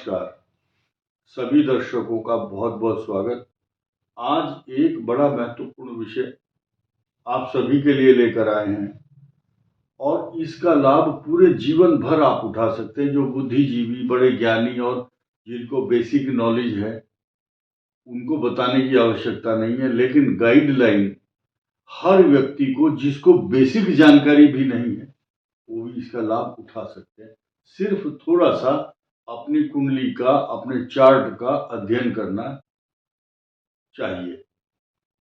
नमस्कार। सभी दर्शकों का बहुत बहुत स्वागत। आज एक बड़ा महत्वपूर्ण विषय आप सभी के लिए लेकर आए हैं और इसका लाभ पूरे जीवन भर आप उठा सकते हैं। जो बुद्धिजीवी, बड़े ज्ञानी और जिनको बेसिक नॉलेज है उनको बताने की आवश्यकता नहीं है, लेकिन गाइडलाइन हर व्यक्ति को जिसको बेसिक जानकारी भी नहीं है वो भी इसका लाभ उठा सकते हैं। सिर्फ थोड़ा सा अपनी कुंडली का, अपने चार्ट का अध्ययन करना चाहिए।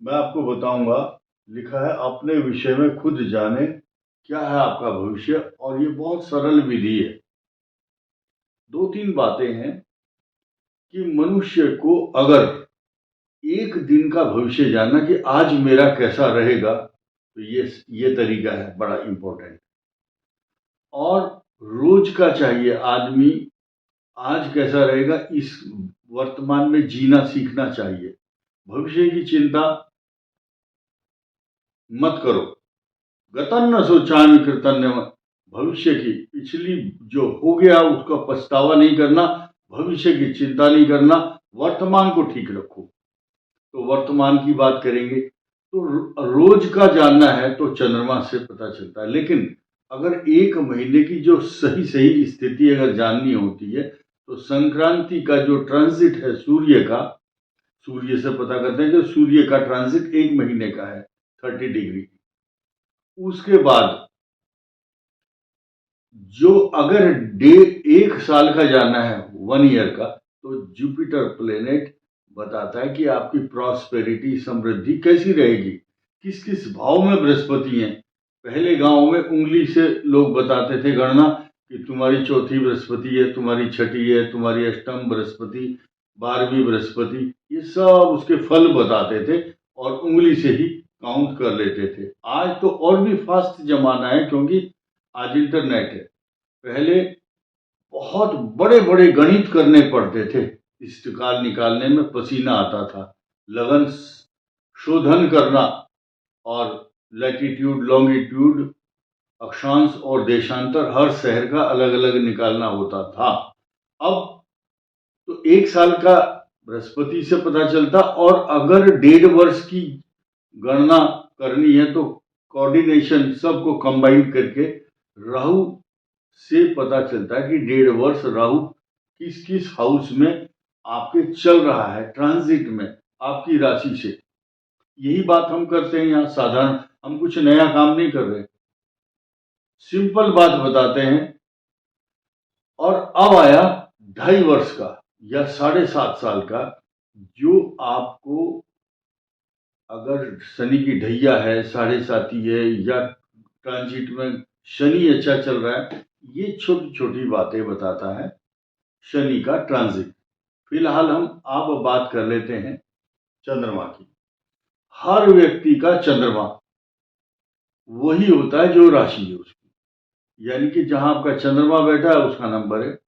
मैं आपको बताऊंगा, लिखा है अपने विषय में खुद जाने क्या है आपका भविष्य, और ये बहुत सरल विधि है। दो तीन बातें हैं कि मनुष्य को अगर एक दिन का भविष्य जानना कि आज मेरा कैसा रहेगा, तो ये तरीका है बड़ा इंपॉर्टेंट। और रोज का चाहिए, आदमी आज कैसा रहेगा इस वर्तमान में जीना सीखना चाहिए। भविष्य की चिंता मत करो। गतन्न शोचामि कृतन्यम, भविष्य की पिछली जो हो गया उसका पछतावा नहीं करना, भविष्य की चिंता नहीं करना, वर्तमान को ठीक रखो। तो वर्तमान की बात करेंगे तो रोज का जानना है तो चंद्रमा से पता चलता है, लेकिन अगर एक महीने की जो सही सही स्थिति अगर जाननी होती है तो संक्रांति का जो ट्रांजिट है सूर्य का, सूर्य से पता करते हैं कि सूर्य का ट्रांजिट एक महीने का है 30 डिग्री। उसके बाद जो अगर एक साल का जानना है, 1 ईयर का, तो जुपिटर प्लेनेट बताता है कि आपकी प्रॉस्पेरिटी, समृद्धि कैसी रहेगी, किस किस भाव में बृहस्पति है। पहले गांव में उंगली से लोग बताते थे गणना कि तुम्हारी चौथी बृहस्पति है, तुम्हारी छठी है, तुम्हारी अष्टम बृहस्पति, 12वीं बृहस्पति, ये सब उसके फल बताते थे और उंगली से ही काउंट कर लेते थे। आज तो और भी फास्ट जमाना है क्योंकि आज इंटरनेट है। पहले बहुत बड़े बड़े गणित करने पड़ते थे, इस्तेकाल निकालने में पसीना आता था, लगन शोधन करना और लैटिट्यूड, लॉन्गिट्यूड, अक्षांश और देशांतर हर शहर का अलग अलग निकालना होता था। अब तो एक साल का बृहस्पति से पता चलता, और अगर 1.5 वर्ष की गणना करनी है तो कोऑर्डिनेशन सबको कंबाइन करके राहु से पता चलता है कि 1.5 वर्ष राहु किस किस हाउस में आपके चल रहा है, ट्रांजिट में आपकी राशि से। यही बात हम करते हैं यहाँ साधारण, हम कुछ नया काम नहीं कर रहे, सिंपल बात बताते हैं। और अब आया 2.5 वर्ष का या 7.5 साल का, जो आपको अगर शनि की ढैया है, 7.5 है, या ट्रांजिट में शनि अच्छा चल रहा है, ये छोटी छोटी बातें बताता है शनि का ट्रांजिट। फिलहाल हम अब बात कर लेते हैं चंद्रमा की। हर व्यक्ति का चंद्रमा वही होता है जो राशि है उसकी, यानी कि जहां आपका चंद्रमा बैठा है उसका नंबर है,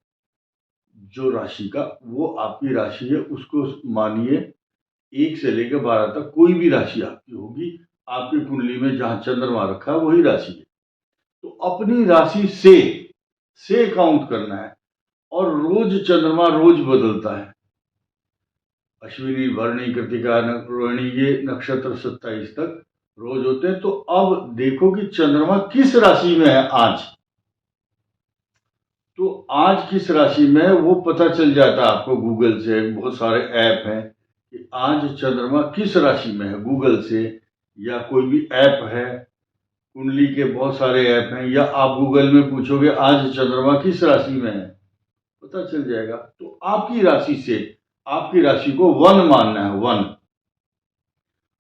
जो राशि का वो आपकी राशि है, उसको मानिए 1 से लेकर 12 तक कोई भी राशि आपकी होगी, आपकी कुंडली में जहां चंद्रमा रखा है वही राशि है। तो अपनी राशि से काउंट करना है, और रोज चंद्रमा रोज बदलता है। अश्विनी, भरणी, कृतिका, रोहिणी, ये नक्षत्र 27 तक रोज होते हैं। तो अब देखो कि चंद्रमा किस राशि में है आज, तो आज किस राशि में है वो पता चल जाता है आपको गूगल से। बहुत सारे ऐप हैं कि आज चंद्रमा किस राशि में है, गूगल से, या कोई भी ऐप है, कुंडली के बहुत सारे ऐप हैं, या आप गूगल में पूछोगे आज चंद्रमा किस राशि में है, पता चल जाएगा। तो आपकी राशि से, आपकी राशि को 1 मानना है, 1,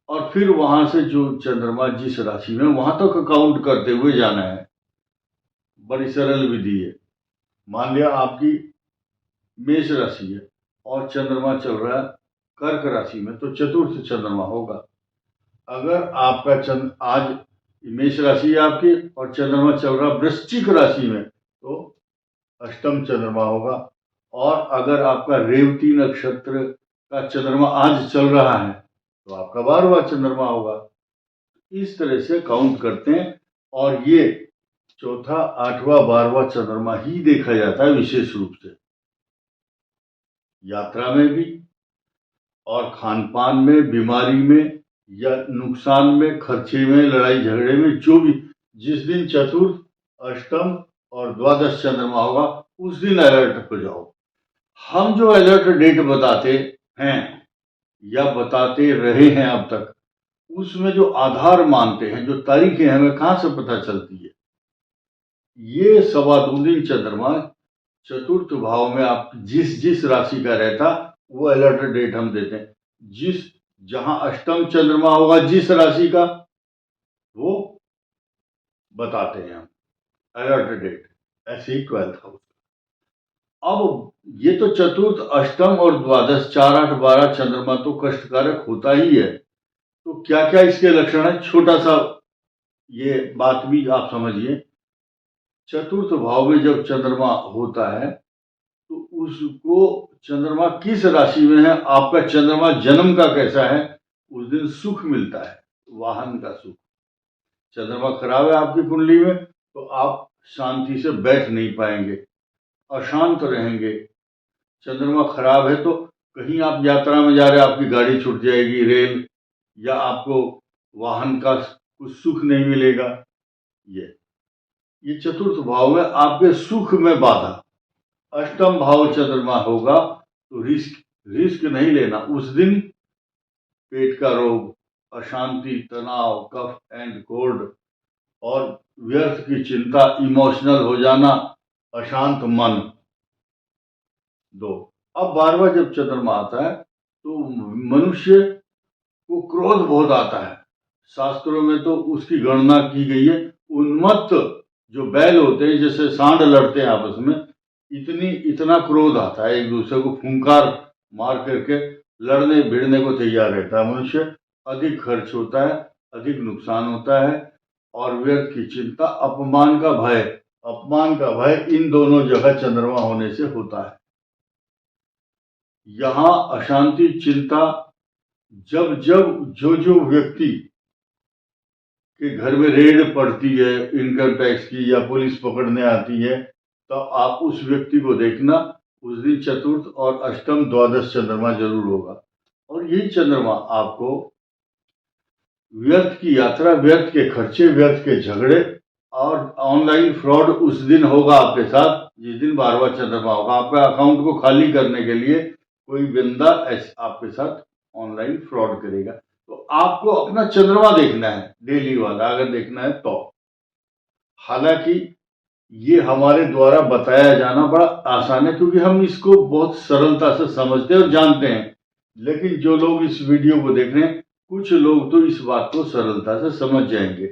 और फिर वहां से जो चंद्रमा जिस राशि में वहां तक काउंट करते हुए जाना है। बड़ी सरल विधि है। मान लिया आपकी मेष राशि है और चंद्रमा चल रहा है कर्क राशि में, तो चतुर्थ चंद्रमा होगा। अगर आपका चंद्र आज मेष राशि है आपकी और चंद्रमा चल रहा वृश्चिक राशि में, तो अष्टम चंद्रमा होगा। और अगर आपका रेवती नक्षत्र का चंद्रमा आज चल रहा है तो आपका 12वां चंद्रमा होगा। इस तरह से काउंट करते हैं, और ये चौथा, 8वां, 12वां चंद्रमा ही देखा जाता है विशेष रूप से। यात्रा में भी और खान पान में, बीमारी में या नुकसान में, खर्चे में, लड़ाई झगड़े में, जो भी जिस दिन चतुर्थ, अष्टम और द्वादश चंद्रमा होगा उस दिन अलर्ट हो जाओ। हम जो अलर्ट डेट बताते हैं या बताते रहे हैं अब तक, उसमें जो आधार मानते हैं, जो तारीखें हमें कहां से पता चलती है, ये सवा दो दिन चंद्रमा चतुर्थ भाव में आप जिस जिस राशि का रहता वो अलर्ट डेट हम देते हैं। जिस जहां अष्टम चंद्रमा होगा जिस राशि का, वो बताते हैं हम अलर्ट डेट। ऐसे ही 12th हाउस। अब ये तो चतुर्थ, अष्टम और द्वादश, 4, 8, 12 चंद्रमा तो कष्टकारक होता ही है। तो क्या क्या इसके लक्षण है, छोटा सा ये बात भी आप समझिए। चतुर्थ भाव में जब चंद्रमा होता है तो उसको, चंद्रमा किस राशि में है, आपका चंद्रमा जन्म का कैसा है, उस दिन सुख मिलता है, वाहन का सुख। चंद्रमा खराब है आपकी कुंडली में तो आप शांति से बैठ नहीं पाएंगे, अशांत रहेंगे। चंद्रमा खराब है तो कहीं आप यात्रा में जा रहे हैं, आपकी गाड़ी छूट जाएगी, रेल, या आपको वाहन का कुछ सुख नहीं मिलेगा। ये चतुर्थ भाव में आपके सुख में बाधा। अष्टम भाव चंद्रमा होगा तो रिस्क नहीं लेना उस दिन। पेट का रोग, अशांति, तनाव, कफ एंड कोल्ड और व्यर्थ की चिंता, इमोशनल हो जाना, अशांत मन। दो, अब 12वां जब चंद्रमा आता है तो मनुष्य को क्रोध बहुत आता है। शास्त्रों में तो उसकी गणना की गई है, उन्मत्त जो बैल होते हैं, जैसे सांड लड़ते हैं आपस में, इतना क्रोध आता है, एक दूसरे को फुंकार मार करके लड़ने भिड़ने को तैयार रहता है मनुष्य। अधिक खर्च होता है, अधिक नुकसान होता है और व्यर्थ की चिंता, अपमान का भय इन दोनों जगह चंद्रमा होने से होता है। यहां अशांति, चिंता, जब जो व्यक्ति के घर में रेड पड़ती है इनकम टैक्स की या पुलिस पकड़ने आती है, तो आप उस व्यक्ति को देखना, उस दिन चतुर्थ और अष्टम द्वादश चंद्रमा जरूर होगा। और यही चंद्रमा आपको व्यर्थ की यात्रा, व्यर्थ के खर्चे, व्यर्थ के झगड़े और ऑनलाइन फ्रॉड उस दिन होगा आपके साथ जिस दिन 12वां चंद्रमा होगा। आपका अकाउंट को खाली करने के लिए कोई बंदा आपके साथ ऑनलाइन फ्रॉड करेगा। तो आपको अपना चंद्रमा देखना है, डेली वाला अगर देखना है तो। हालांकि ये हमारे द्वारा बताया जाना बड़ा आसान है क्योंकि हम इसको बहुत सरलता से समझते हैं और जानते हैं, लेकिन जो लोग इस वीडियो को देख रहे हैं, कुछ लोग तो इस बात को सरलता से समझ जाएंगे।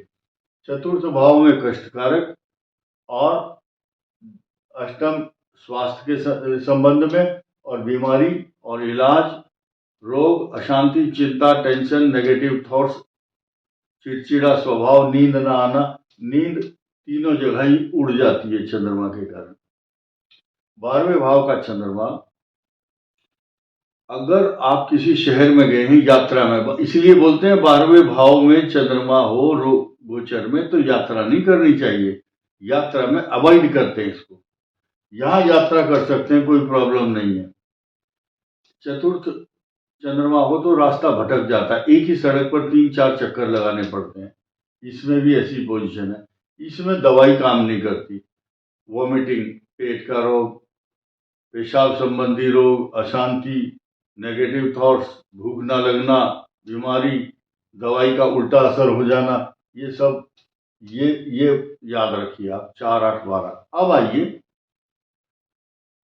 चतुर्थ भाव में कष्टकारक और अष्टम स्वास्थ्य के संबंध में और बीमारी और इलाज, रोग, अशांति, चिंता, टेंशन, नेगेटिव थॉट्स, चिड़चिड़ा स्वभाव, नींद ना आना, नींद तीनों जगह ही उड़ जाती है चंद्रमा के कारण। 12वें भाव का चंद्रमा, अगर आप किसी शहर में गए हैं यात्रा में, इसलिए बोलते हैं 12वें भाव में चंद्रमा हो गोचर में तो यात्रा नहीं करनी चाहिए, यात्रा में अवॉइड करते हैं इसको। यहां यात्रा कर सकते हैं, कोई प्रॉब्लम नहीं है। चतुर्थ चंद्रमा हो तो रास्ता भटक जाता है, एक ही सड़क पर 3-4 चक्कर लगाने पड़ते हैं। इसमें भी ऐसी पोजीशन है। इसमें दवाई काम नहीं करती। वॉमिटिंग, पेट का रोग, पेशाब संबंधी रोग, अशांति, नेगेटिव थॉट्स, भूख ना लगना, बीमारी, दवाई का उल्टा असर हो जाना, ये सब ये याद रखिए आप। 4, 8, 12। अब आइए,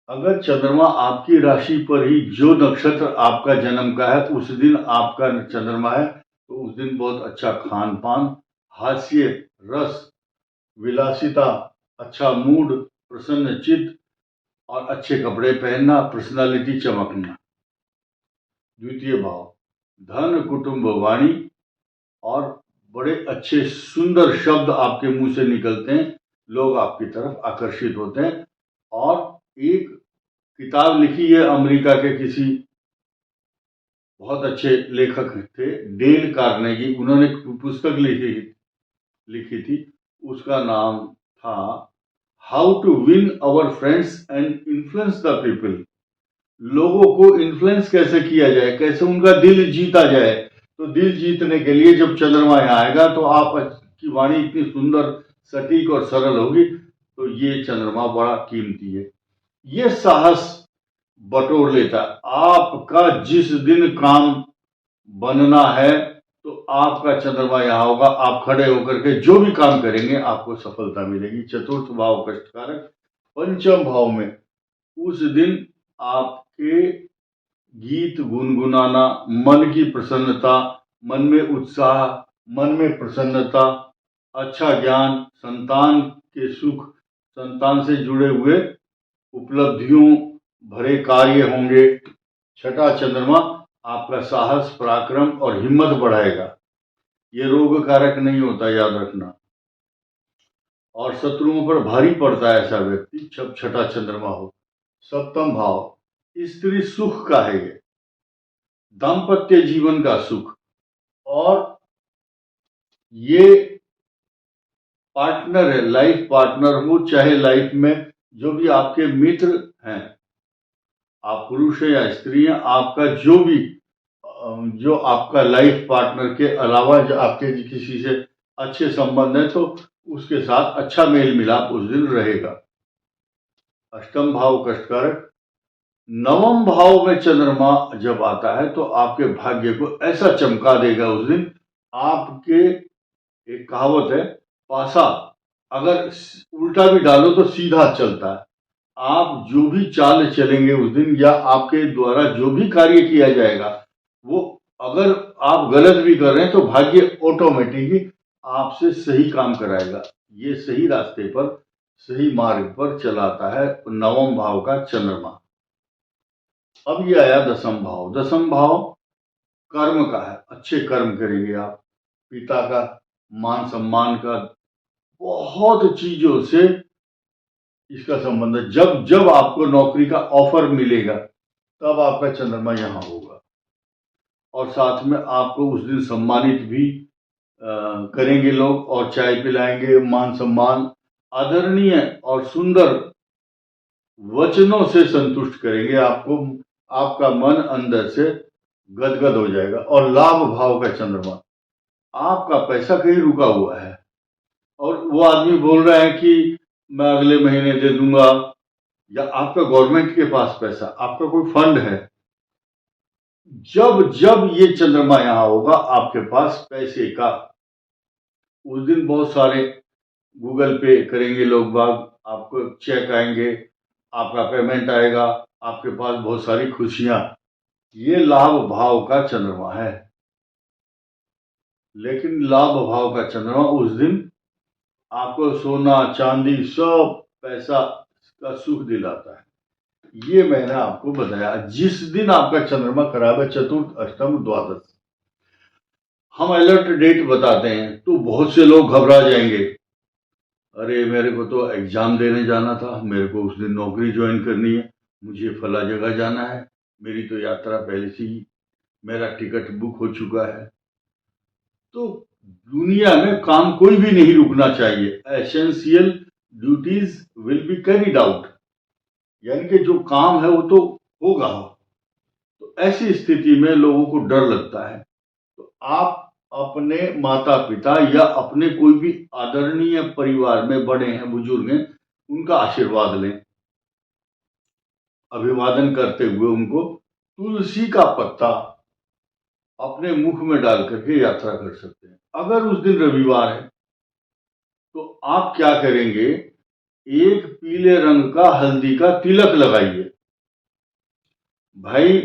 अगर चंद्रमा आपकी राशि पर ही, जो नक्षत्र आपका जन्म का है उस दिन आपका चंद्रमा है, तो उस दिन बहुत अच्छा खान पान, हास्य रस, विलासिता, अच्छा मूड, प्रसन्न चित्त और अच्छे कपड़े पहनना, पर्सनालिटी चमकना। द्वितीय भाव, धन, कुटुंब, वाणी और बड़े अच्छे सुंदर शब्द आपके मुंह से निकलते हैं, लोग आपकी तरफ आकर्षित होते हैं। और एक किताब लिखी है अमेरिका के किसी बहुत अच्छे लेखक थे, डेल कार्नेगी, उन्होंने पुस्तक लिखी थी, उसका नाम था how to win our friends and influence the people. लोगों को इन्फ्लुएंस कैसे किया जाए, कैसे उनका दिल जीता जाए। तो दिल जीतने के लिए जब चंद्रमा यहाँ आएगा तो आपकी वाणी इतनी सुंदर, सटीक और सरल होगी। तो ये चंद्रमा बड़ा कीमती है। ये साहस बटोर लेता है। आपका जिस दिन काम बनना है तो आपका चंद्रमा यहाँ होगा, आप खड़े होकर के जो भी काम करेंगे आपको सफलता मिलेगी। चतुर्थ भाव कष्टकारक, पंचम भाव में उस दिन आपके गीत गुनगुनाना, मन की प्रसन्नता, मन में उत्साह, मन में प्रसन्नता, अच्छा ज्ञान, संतान के सुख, संतान से जुड़े हुए उपलब्धियों भरे कार्य होंगे। छठा चंद्रमा आपका साहस, पराक्रम और हिम्मत बढ़ाएगा। ये रोग कारक नहीं होता, याद रखना। और शत्रुओं पर भारी पड़ता है ऐसा व्यक्ति जब छठा चंद्रमा हो। सप्तम भाव स्त्री सुख का है, ये दाम्पत्य जीवन का सुख। और ये पार्टनर है, लाइफ पार्टनर हो, चाहे लाइफ में जो भी आपके मित्र हैं, आप पुरुष है या स्त्री हैं, आपका जो आपका लाइफ पार्टनर के अलावा जो आपके किसी से अच्छे संबंध है तो उसके साथ अच्छा मेल मिलाप उस दिन रहेगा। अष्टम भाव कष्टकारक। नवम भाव में चंद्रमा जब आता है तो आपके भाग्य को ऐसा चमका देगा उस दिन। आपके, एक कहावत है, पासा अगर उल्टा भी डालो तो सीधा चलता है। आप जो भी चाल चलेंगे उस दिन, या आपके द्वारा जो भी कार्य किया जाएगा, वो अगर आप गलत भी कर रहे हैं तो भाग्य ऑटोमेटिकली आपसे सही काम कराएगा। ये सही रास्ते पर, सही मार्ग पर चलाता है नवम भाव का चंद्रमा। अब ये आया दसम भाव। दसम भाव कर्म का है, अच्छे कर्म करेंगे आप, पिता का मान सम्मान का, बहुत चीजों से इसका संबंध है। जब जब आपको नौकरी का ऑफर मिलेगा तब आपका चंद्रमा यहाँ होगा। और साथ में आपको उस दिन सम्मानित भी करेंगे लोग, और चाय पिलाएंगे, मान सम्मान, आदरणीय और सुंदर वचनों से संतुष्ट करेंगे आपको। आपका मन अंदर से गदगद हो जाएगा। और लाभ भाव का चंद्रमा, आपका पैसा कहीं रुका हुआ है और वो आदमी बोल रहा है कि मैं अगले महीने दे दूंगा, या आपका गवर्नमेंट के पास पैसा, आपका कोई फंड है, जब जब ये चंद्रमा यहां होगा आपके पास पैसे का, उस दिन बहुत सारे गूगल पे करेंगे लोग बाग, आपको चेक आएंगे, आपका पेमेंट आएगा, आपके पास बहुत सारी खुशियां। ये लाभ भाव का चंद्रमा है। लेकिन लाभ भाव का चंद्रमा उस दिन आपको सोना चांदी सब पैसा का सुख दिलाता है। ये मैंने आपको बताया। जिस दिन आपका चंद्रमा खराब है, चतुर्थ अष्टम द्वादश, हम अलर्ट डेट बताते हैं तो बहुत से लोग घबरा जाएंगे। अरे मेरे को तो एग्जाम देने जाना था, मेरे को उस दिन नौकरी ज्वाइन करनी है, मुझे फला जगह जाना है, मेरी तो यात्रा पहले से ही, मेरा टिकट बुक हो चुका है। तो दुनिया में काम कोई भी नहीं रुकना चाहिए। Essential duties will be carried out, यानी कि जो काम है वो तो होगा। तो ऐसी स्थिति में लोगों को डर लगता है। तो आप अपने माता पिता या अपने कोई भी आदरणीय परिवार में बड़े हैं, बुजुर्ग हैं, उनका आशीर्वाद लें। अभिवादन करते हुए उनको तुलसी का पत्ता अपने मुख में डाल करके यात्रा कर सकते हैं। अगर उस दिन रविवार है तो आप क्या करेंगे, एक पीले रंग का हल्दी का तिलक लगाइए। भाई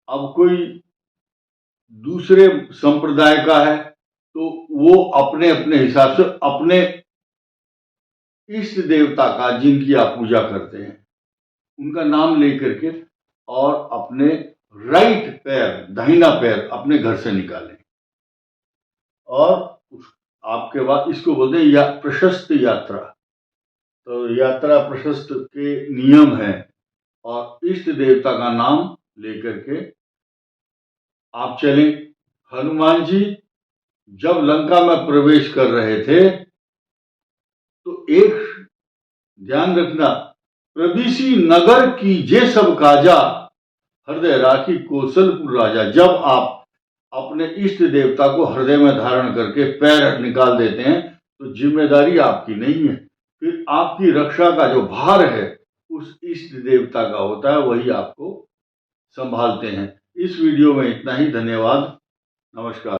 अब कोई दूसरे संप्रदाय का है तो वो अपने अपने हिसाब से अपने इष्ट देवता का, जिनकी आप पूजा करते हैं, उनका नाम लेकर के और अपने राइट पैर, दाहिना पैर अपने घर से निकालें। और आपके बाद इसको बोलते हैं या प्रशस्त यात्रा। तो यात्रा प्रशस्त के नियम है, और इष्ट देवता का नाम लेकर के आप चलें। हनुमान जी जब लंका में प्रवेश कर रहे थे तो एक ध्यान रखना, प्रविशी नगर की जे सब काजा, हृदय राखी कौशलपुर राजा। जब आप अपने इष्ट देवता को हृदय में धारण करके पैर निकाल देते हैं तो जिम्मेदारी आपकी नहीं है, फिर आपकी रक्षा का जो भार है उस इष्ट देवता का होता है, वही आपको संभालते हैं। इस वीडियो में इतना ही। धन्यवाद। नमस्कार।